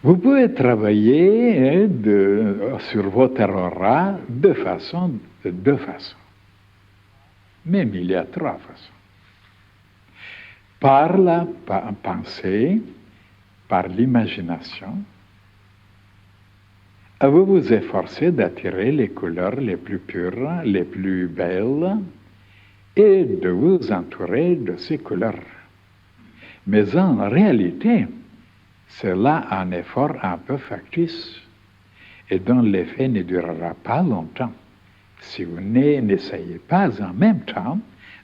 Vous pouvez travailler sur votre aura de deux façons. Même il y a trois façons. Par la pensée, par l'imagination, vous vous efforcez d'attirer les couleurs les plus pures, les plus belles, et de vous entourer de ces couleurs. Mais en réalité, c'est là un effort un peu factice et dont l'effet ne durera pas longtemps si vous n'essayez pas en même temps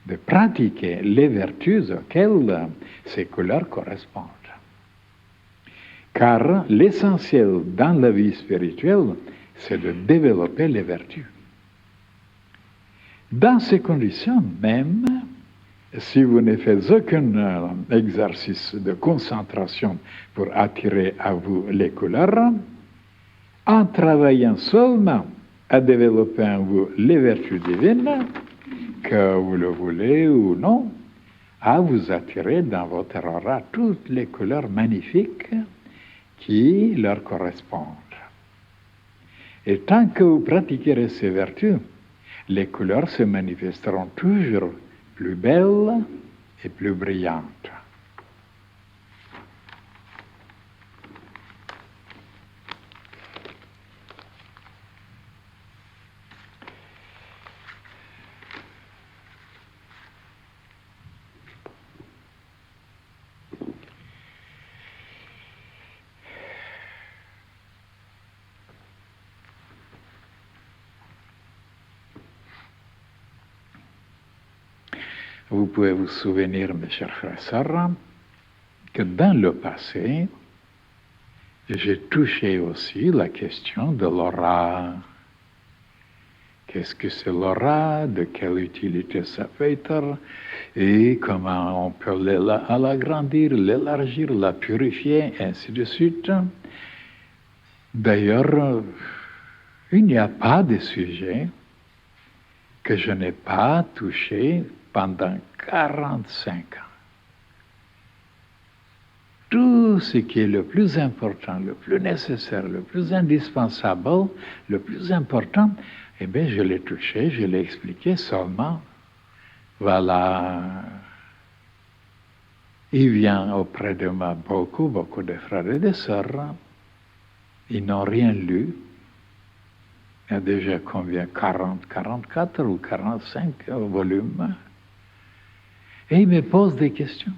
de pratiquer les vertus auxquelles ces couleurs correspondent. Car l'essentiel dans la vie spirituelle, c'est de développer les vertus. Dans ces conditions même, si vous ne faites aucun exercice de concentration pour attirer à vous les couleurs, en travaillant seulement à développer en vous les vertus divines, que vous le voulez ou non, à vous attirer dans votre aura toutes les couleurs magnifiques qui leur correspondent. Et tant que vous pratiquerez ces vertus, les couleurs se manifesteront toujours plus belles et plus brillantes. Vous pouvez vous souvenir, mes chers frères et sœurs, que dans le passé, j'ai touché aussi la question de l'aura. Qu'est-ce que c'est l'aura? De quelle utilité ça peut être? Et comment on peut l'agrandir, l'élargir, la purifier, ainsi de suite. D'ailleurs, il n'y a pas de sujet que je n'ai pas touché pendant 45 ans. Tout ce qui est le plus important, le plus nécessaire, le plus indispensable, le plus important, eh bien, je l'ai touché, je l'ai expliqué seulement. Voilà. Il vient auprès de moi beaucoup de frères et de sœurs. Ils n'ont rien lu. Il y a déjà combien? 40, 44 ou 45 volumes. Et ils me posent des questions.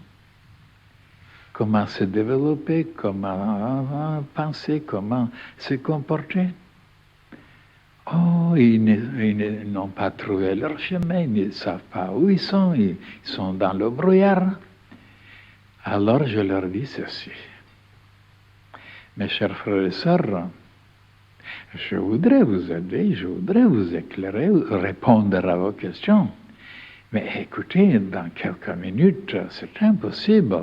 Comment se développer, comment penser, comment se comporter. Oh, ils n'ont pas trouvé leur chemin, ils ne savent pas où ils sont dans le brouillard. Alors je leur dis ceci. Mes chers frères et sœurs, je voudrais vous aider, je voudrais vous éclairer, répondre à vos questions. Mais écoutez, dans quelques minutes, c'est impossible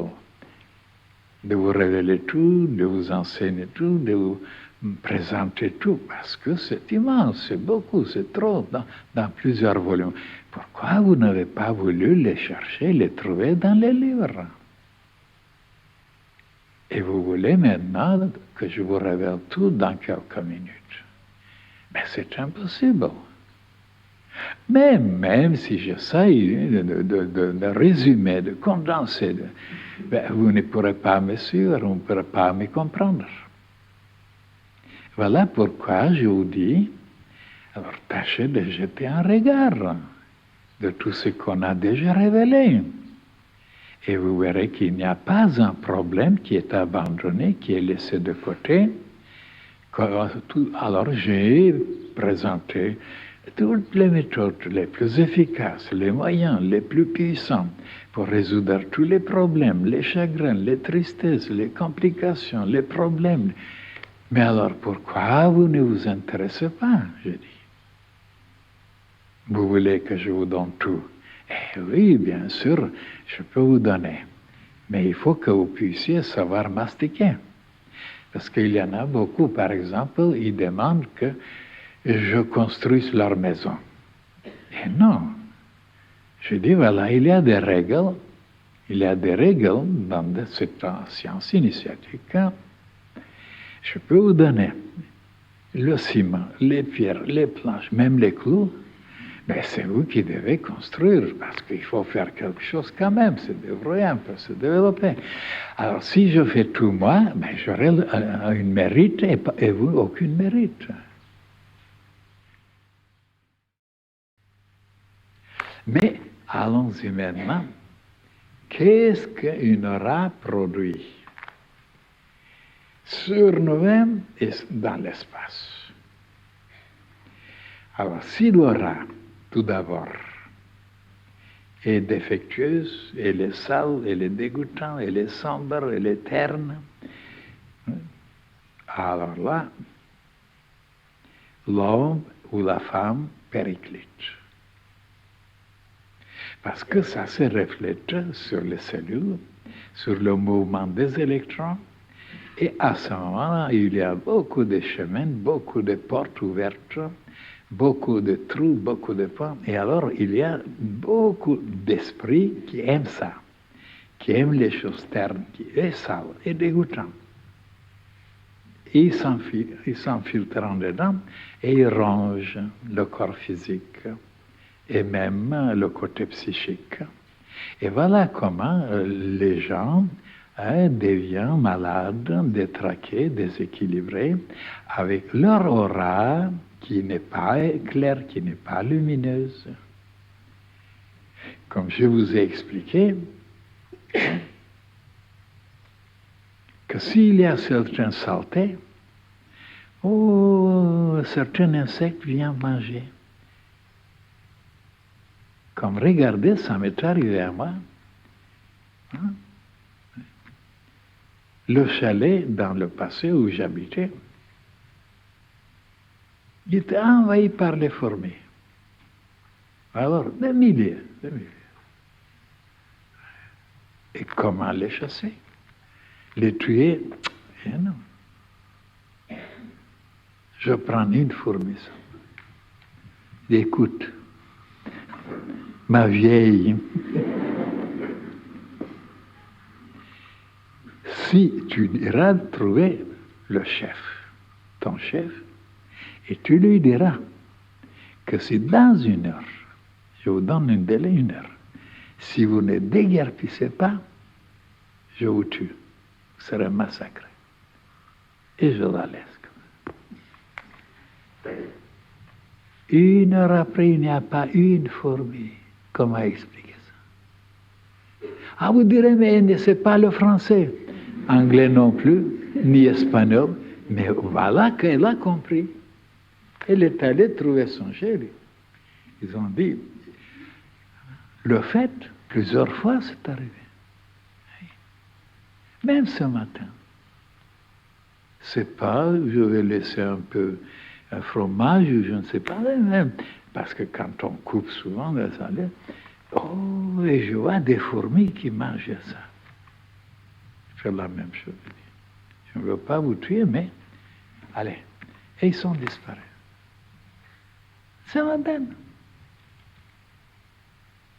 de vous révéler tout, de vous enseigner tout, de vous présenter tout, parce que c'est immense, c'est beaucoup, c'est trop, dans plusieurs volumes. Pourquoi vous n'avez pas voulu les chercher, les trouver dans les livres? Et vous voulez maintenant que je vous révèle tout dans quelques minutes. Mais c'est impossible. Mais même si j'essaye de résumer, de condenser, vous ne pourrez pas me suivre, vous ne pourrez pas me comprendre. Voilà pourquoi je vous dis, alors tâchez de jeter un regard de tout ce qu'on a déjà révélé. Et vous verrez qu'il n'y a pas un problème qui est abandonné, qui est laissé de côté. Alors j'ai présenté toutes les méthodes les plus efficaces, les moyens les plus puissants pour résoudre tous les problèmes, les chagrins, les tristesses, les complications, les problèmes. Mais alors pourquoi vous ne vous intéressez pas, je dis? Vous voulez que je vous donne tout? Eh oui, bien sûr, je peux vous donner. Mais il faut que vous puissiez savoir mastiquer. Parce qu'il y en a beaucoup, par exemple, ils demandent que je construise leur maison. Et non. Je dis, voilà, il y a des règles. Il y a des règles dans cette science initiatique. Je peux vous donner le ciment, les pierres, les planches, même les clous. Mais c'est vous qui devez construire, parce qu'il faut faire quelque chose quand même, se débrouiller un peu, se développer. Alors si je fais tout moi, ben, j'aurai une mérite et vous aucune mérite. Mais allons-y maintenant. Qu'est-ce qu'une aura produit sur nous-mêmes et dans l'espace? Alors si l'aura, tout d'abord, est défectueuse, elle est sale, elle est dégoûtante, elle est sombre, elle est terne, alors là, l'homme ou la femme périclite. Parce que ça se reflète sur les cellules, sur le mouvement des électrons, et à ce moment-là, il y a beaucoup de chemins, beaucoup de portes ouvertes, beaucoup de trous, beaucoup de portes, et alors il y a beaucoup d'esprits qui aiment ça, qui aiment les choses ternes, qui est sales et dégoûtantes. Ils s'infiltrent dedans et ils rongent le corps physique et même le côté psychique. Et voilà comment les gens deviennent malades, détraqués, déséquilibrés, avec leur aura qui n'est pas claire, qui n'est pas lumineuse. Comme je vous ai expliqué, que s'il y a certaines saletés, certains insectes viennent manger. Comme regardez, ça m'est arrivé à moi. Hein? Le chalet dans le passé où j'habitais, il était envahi par les fourmis. Alors, des milliers. Et comment les chasser? Les tuer? Eh non. Je prends une fourmi. Écoute, ma vieille, si tu iras trouver le chef, ton chef, et tu lui diras que si dans 1 heure, je vous donne un délai 1 heure, si vous ne déguerpissez pas, je vous tue. Vous serez massacré. Et je la laisse. 1 heure après, il n'y a pas une fourmi. Comment expliquer ça? Ah, vous direz, mais ne sait pas le français. Anglais non plus, ni espagnol. Mais voilà qu'elle a compris. Elle est allée trouver son chéri. Ils ont dit, le fait, plusieurs fois, c'est arrivé. Même ce matin. C'est pas, je vais laisser un peu un fromage, je ne sais pas, même. Parce que quand on coupe souvent, ça laisse. Oh, et je vois des fourmis qui mangent ça. Faire la même chose. Je ne veux pas vous tuer, mais allez. Et ils sont disparus. C'est la peine.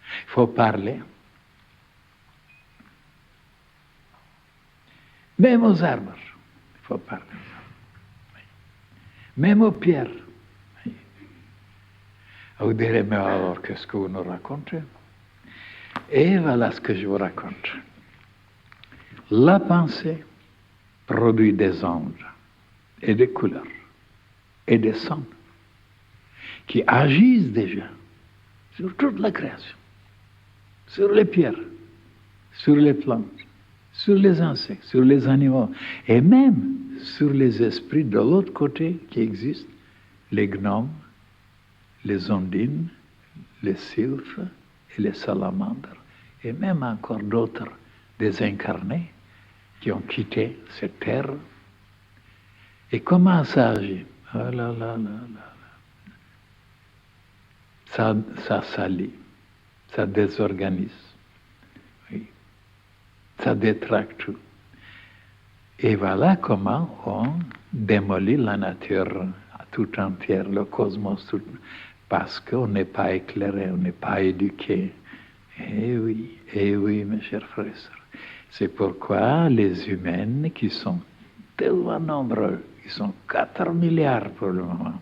Il faut parler. Même aux arbres, il faut parler. Même aux pierres. Vous direz, mais alors, qu'est-ce que vous nous racontez? Et voilà ce que je vous raconte. La pensée produit des ondes et des couleurs et des sons qui agissent déjà sur toute la création, sur les pierres, sur les plantes, sur les insectes, sur les animaux, et même sur les esprits de l'autre côté qui existent, les gnomes, les ondines, les sylphes et les salamandres, et même encore d'autres désincarnés qui ont quitté cette terre. Et comment ça agit? Ah là là là là. Ça salit, ça désorganise, oui. Ça détraque tout. Et voilà comment on démolit la nature tout entière, le cosmos, tout, parce qu'on n'est pas éclairé, on n'est pas éduqué. Eh oui, mes chers frères et sœurs. C'est pourquoi les humains qui sont tellement nombreux. Ils sont 4 milliards pour le moment.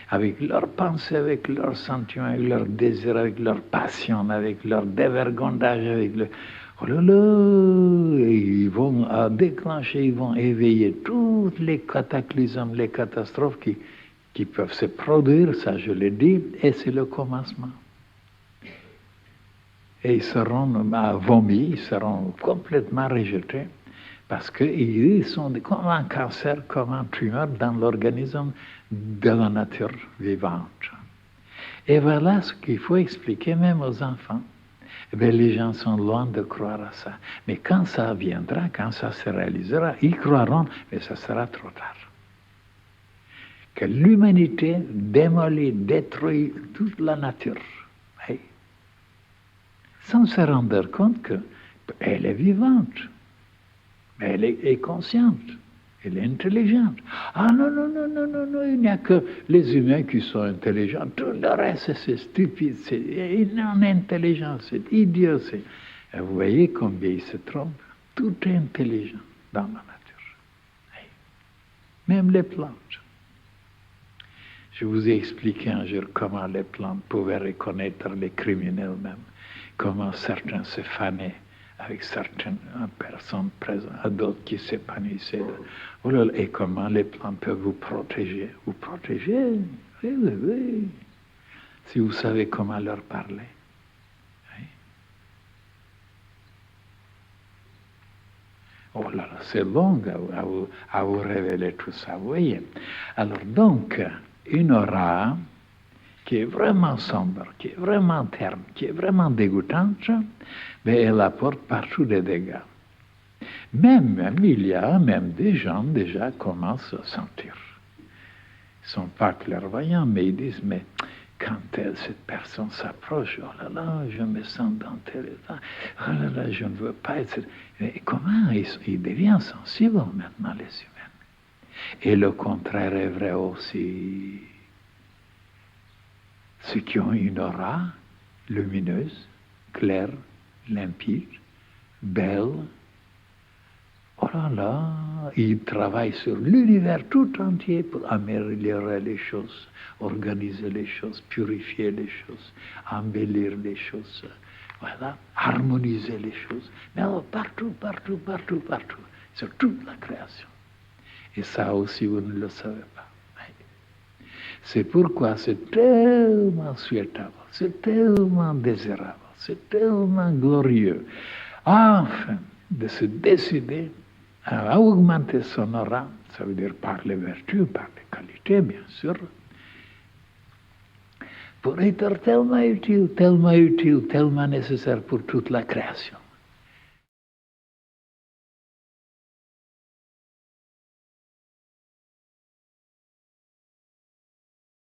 Avec leurs pensées, avec leurs sentiments, avec leurs désirs, avec leur passion, avec leur dévergondage, avec le... Oh là là, ils vont déclencher, ils vont éveiller tous les cataclysmes, les catastrophes qui peuvent se produire, ça je l'ai dit, et c'est le commencement. Et ils seront vomis, ils seront complètement rejetés, parce qu'ils sont comme un cancer, comme un tumeur dans l'organisme de la nature vivante. Et voilà ce qu'il faut expliquer même aux enfants. Mais les gens sont loin de croire à ça. Mais quand ça viendra, quand ça se réalisera, ils croiront, mais ça sera trop tard. Que l'humanité démolit, détruit toute la nature. Oui. Sans se rendre compte qu'elle est vivante, elle est consciente, elle est intelligente. Ah non, non, non, non, non, non, il n'y a que les humains qui sont intelligents. Tout le reste, c'est stupide, c'est non intelligent, c'est idiot. Et vous voyez combien ils se trompent. Tout est intelligent dans la nature. Oui. Même les plantes. Je vous ai expliqué un jour comment les plantes pouvaient reconnaître les criminels même, comment certains se fanaient avec certaines personnes présentes, à d'autres qui s'épanouissaient. Et comment les plantes peuvent vous protéger. Vous protéger, oui, oui, oui. Si vous savez comment leur parler. Oui. Oh là là, c'est long à vous révéler tout ça, vous voyez. Alors donc, une aura qui est vraiment sombre, qui est vraiment terne, qui est vraiment dégoûtante, mais elle apporte partout des dégâts. Même, il y a même des gens déjà commencent à sentir. Ils ne sont pas clairvoyants, mais ils disent, mais quand cette personne s'approche, oh là là, je me sens dans tel état, oh là là, je ne veux pas être... Et comment ils deviennent sensibles maintenant, les humains? Et le contraire est vrai aussi. Ceux qui ont une aura lumineuse, claire, limpide, belle, oh là là, ils travaillent sur l'univers tout entier pour améliorer les choses, organiser les choses, purifier les choses, embellir les choses, voilà, harmoniser les choses. Mais alors partout, partout, partout, partout, sur toute la création. Et ça aussi, vous ne le savez pas. C'est pourquoi c'est tellement souhaitable, c'est tellement désirable, c'est tellement glorieux, enfin, de se décider à augmenter son aura, ça veut dire par les vertus, par les qualités, bien sûr, pour être tellement utile, tellement nécessaire pour toute la création.